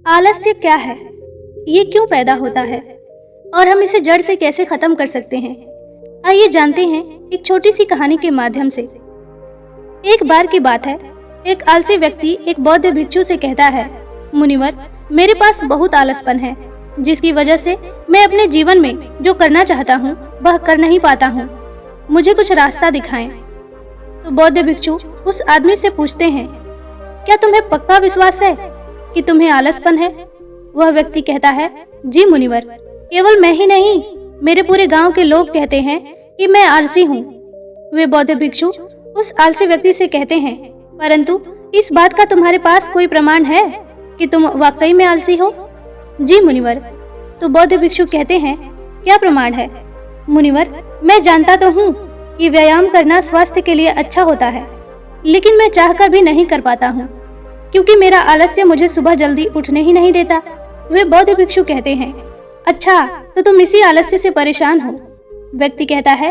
आलस्य क्या है? ये क्यों पैदा होता है? और हम इसे जड़ से कैसे खत्म कर सकते हैं? आइए जानते हैं एक छोटी सी कहानी के माध्यम से। एक बार की बात है, एक आलसी व्यक्ति एक बौद्ध भिक्षु से कहता है, मुनिवर, मेरे पास बहुत आलसपन है, जिसकी वजह से मैं अपने जीवन में जो करना चाहता हूँ वह कर नहीं पाता हूँ। मुझे कुछ रास्ता दिखाएं। तो बौद्ध भिक्षु उस आदमी से पूछते हैं, क्या तुम्हें पक्का विश्वास है कि तुम्हें आलसपन है? वह व्यक्ति कहता है, जी मुनिवर, केवल मैं ही नहीं, मेरे पूरे गांव के लोग कहते हैं कि मैं आलसी हूँ। वे बौद्ध भिक्षु उस आलसी व्यक्ति से कहते हैं, परंतु इस बात का तुम्हारे पास कोई प्रमाण है कि तुम वाकई में आलसी हो? जी मुनिवर। तो बौद्ध भिक्षु कहते हैं, क्या प्रमाण है? मुनिवर, मैं जानता तो हूँ कि व्यायाम करना स्वास्थ्य के लिए अच्छा होता है, लेकिन मैं चाहकर भी नहीं कर पाता हूँ, क्योंकि मेरा आलस्य मुझे सुबह जल्दी उठने ही नहीं देता। वे बौद्ध भिक्षु कहते हैं, अच्छा, तो तुम इसी आलस्य से परेशान हो? व्यक्ति कहता है,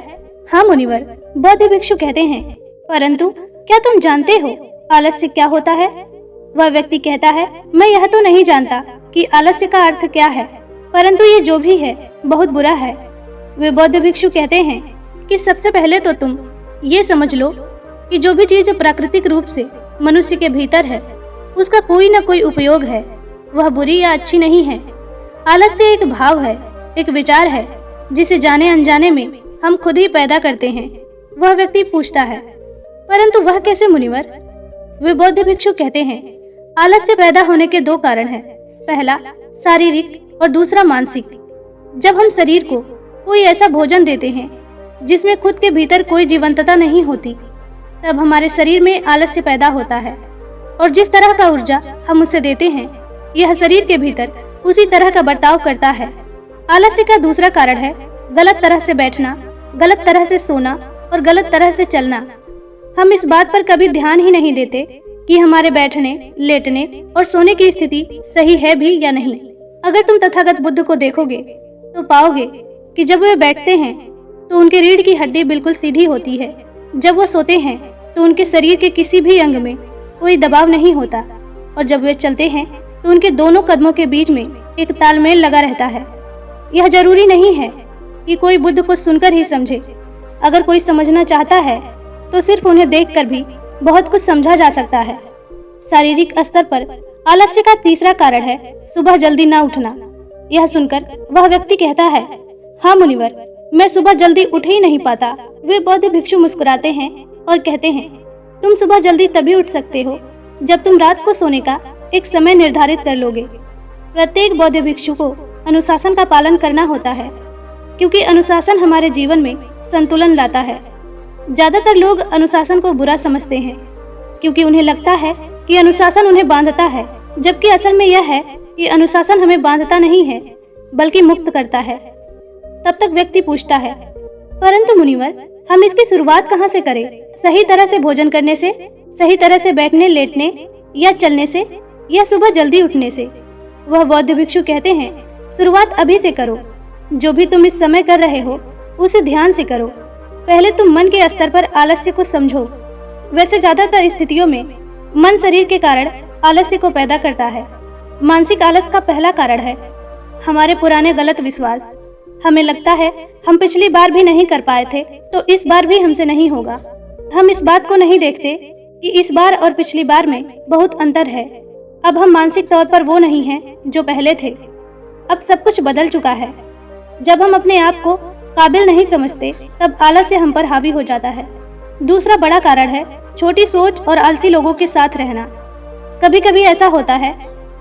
हाँ मुनिवर। बौद्ध भिक्षु कहते हैं, परंतु क्या तुम जानते हो आलस्य क्या होता है? वह व्यक्ति कहता है, मैं यह तो नहीं जानता कि आलस्य का अर्थ क्या है, परंतु ये जो भी है बहुत बुरा है। वे बौद्ध भिक्षु कहते हैं कि सबसे पहले तो तुम ये समझ लो कि जो भी चीज प्राकृतिक रूप से मनुष्य के भीतर है उसका कोई न कोई उपयोग है, वह बुरी या अच्छी नहीं है। आलस्य एक भाव है, एक विचार है, जिसे जाने अनजाने में हम खुद ही पैदा करते हैं। वह व्यक्ति पूछता है, परंतु वह कैसे मुनिवर? वे बौद्ध भिक्षु कहते हैं, आलस्य पैदा होने के दो कारण हैं। पहला शारीरिक और दूसरा मानसिक। जब हम शरीर को कोई ऐसा भोजन देते हैं जिसमें खुद के भीतर कोई जीवंतता नहीं होती, तब हमारे शरीर में आलस्य पैदा होता है। और जिस तरह का ऊर्जा हम उसे देते हैं, यह शरीर के भीतर उसी तरह का बर्ताव करता है। आलस्य का दूसरा कारण है गलत तरह से बैठना, गलत तरह से सोना और गलत तरह से चलना। हम इस बात पर कभी ध्यान ही नहीं देते कि हमारे बैठने, लेटने और सोने की स्थिति सही है भी या नहीं। अगर तुम तथागत बुद्ध को देखोगे तो पाओगे कि जब वे बैठते हैं तो उनके रीढ़ की हड्डी बिल्कुल सीधी होती है। जब वो सोते हैं तो उनके शरीर के किसी भी अंग में कोई दबाव नहीं होता, और जब वे चलते हैं तो उनके दोनों कदमों के बीच में एक तालमेल लगा रहता है। यह जरूरी नहीं है कि कोई बुद्ध को सुनकर ही समझे। अगर कोई समझना चाहता है तो सिर्फ उन्हें देखकर भी बहुत कुछ समझा जा सकता है। शारीरिक स्तर पर आलस्य का तीसरा कारण है सुबह जल्दी ना उठना। यह सुनकर वह व्यक्ति कहता है, हाँ मुनिवर, मैं सुबह जल्दी उठ ही नहीं पाता। वे बौद्ध भिक्षु मुस्कुराते हैं और कहते हैं, तुम सुबह जल्दी तभी उठ सकते हो जब तुम रात को सोने का एक समय निर्धारित कर लोगे। प्रत्येक बौद्ध भिक्षु को अनुशासन का पालन करना होता है, क्योंकि अनुशासन हमारे जीवन में संतुलन लाता है। ज्यादातर लोग अनुशासन को बुरा समझते हैं, क्योंकि उन्हें लगता है कि अनुशासन उन्हें बांधता है, जबकि असल में यह है कि अनुशासन हमें बांधता नहीं है बल्कि मुक्त करता है। तब तक व्यक्ति पूछता है, परंतु मुनिवर, हम इसकी शुरुआत कहाँ से करें? सही तरह से भोजन करने से, सही तरह से बैठने, लेटने या चलने से, या सुबह जल्दी उठने से? वह बौद्ध भिक्षु कहते हैं, शुरुआत अभी से करो। जो भी तुम इस समय कर रहे हो उसे ध्यान से करो। पहले तुम मन के स्तर पर आलस्य को समझो। वैसे ज्यादातर स्थितियों में मन शरीर के कारण आलस्य को पैदा करता है। मानसिक आलस का पहला कारण है हमारे पुराने गलत विश्वास। हमें लगता है हम पिछली बार भी नहीं कर पाए थे, तो इस बार भी हमसे नहीं होगा। हम इस बात को नहीं देखते कि इस बार और पिछली बार में बहुत अंतर है। अब हम मानसिक तौर पर वो नहीं हैं जो पहले थे। अब सब कुछ बदल चुका है। जब हम अपने आप को काबिल नहीं समझते, तब आलस्य हम पर हावी हो जाता है। दूसरा बड़ा कारण है छोटी सोच और आलसी लोगों के साथ रहना। कभी कभी ऐसा होता है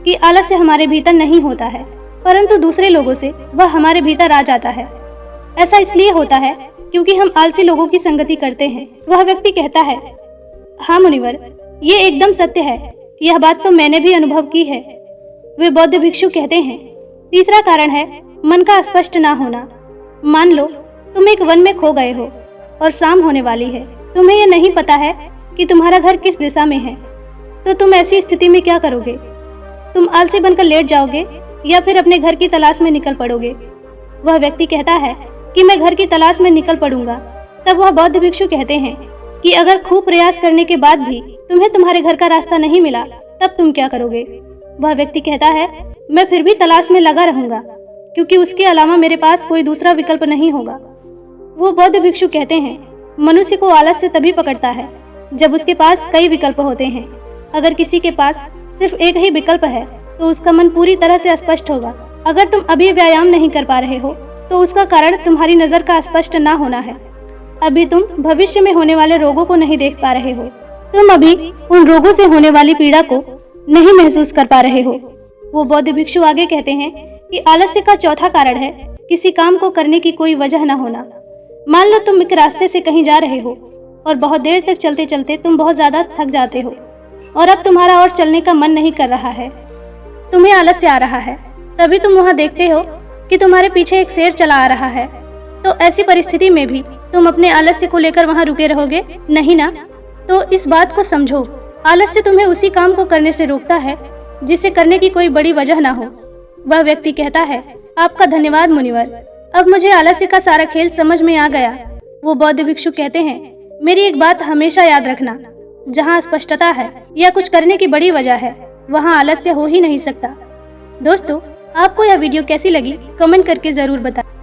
कि आलस्य हमारे भीतर नहीं होता है, परंतु दूसरे लोगों से वह हमारे भीतर आ जाता है। ऐसा इसलिए होता है क्योंकि हम आलसी लोगों की संगति करते हैं। वह व्यक्ति कहता है, हाँ मुनिवर, ये एकदम सत्य है, यह बात तो मैंने भी अनुभव की है। वे बौद्ध भिक्षु कहते हैं, तीसरा कारण है मन का स्पष्ट ना होना। मान लो तुम एक वन में खो गए हो और शाम होने वाली है। तुम्हें यह नहीं पता है कि तुम्हारा घर किस दिशा में है, तो तुम ऐसी स्थिति में क्या करोगे? तुम आलसी बनकर लेट जाओगे या फिर अपने घर की तलाश में निकल पड़ोगे? वह व्यक्ति कहता है कि मैं घर की तलाश में निकल पड़ूंगा। तब वह बौद्ध भिक्षु कहते हैं कि अगर खूब प्रयास करने के बाद भी तुम्हें तुम्हारे घर का रास्ता नहीं मिला, तब तुम क्या करोगे? वह व्यक्ति कहता है, मैं फिर भी तलाश में लगा रहूंगा, क्योंकि उसके अलावा मेरे पास कोई दूसरा विकल्प नहीं होगा। वो बौद्ध भिक्षु कहते हैं, मनुष्य को आलस्य तभी पकड़ता है जब उसके पास कई विकल्प होते हैं। अगर किसी के पास सिर्फ एक ही विकल्प है तो उसका मन पूरी तरह से अस्पष्ट होगा। अगर तुम अभी व्यायाम नहीं कर पा रहे हो तो उसका कारण तुम्हारी नजर का स्पष्ट ना होना है। अभी तुम भविष्य में होने वाले रोगों को नहीं देख पा रहे हो। तुम अभी उन रोगों से होने वाली पीड़ा को नहीं महसूस कर पा रहे हो। वो बौद्ध भिक्षु आगे कहते हैं कि आलस्य का चौथा कारण है किसी काम को करने की कोई वजह न होना। मान लो तुम एक रास्ते से कहीं जा रहे हो और बहुत देर तक चलते चलते तुम बहुत ज्यादा थक जाते हो और अब तुम्हारा और चलने का मन नहीं कर रहा है, तुम्हें आलस्य आ रहा है। तभी तुम वहां देखते हो कि तुम्हारे पीछे एक शेर चला आ रहा है। तो ऐसी परिस्थिति में भी तुम अपने आलस्य को लेकर वहां रुके रहोगे? नहीं ना। तो इस बात को समझो, आलस्य तुम्हें उसी काम को करने से रोकता है जिसे करने की कोई बड़ी वजह ना हो। वह व्यक्ति कहता है, आपका धन्यवाद मुनिवर, अब मुझे आलस्य का सारा खेल समझ में आ गया। वो बौद्ध भिक्षु कहते हैं, मेरी एक बात हमेशा याद रखना, जहाँ स्पष्टता है या कुछ करने की बड़ी वजह है, वहाँ आलस्य हो ही नहीं सकता। दोस्तों, आपको यह वीडियो कैसी लगी कमेंट करके जरूर बताएं।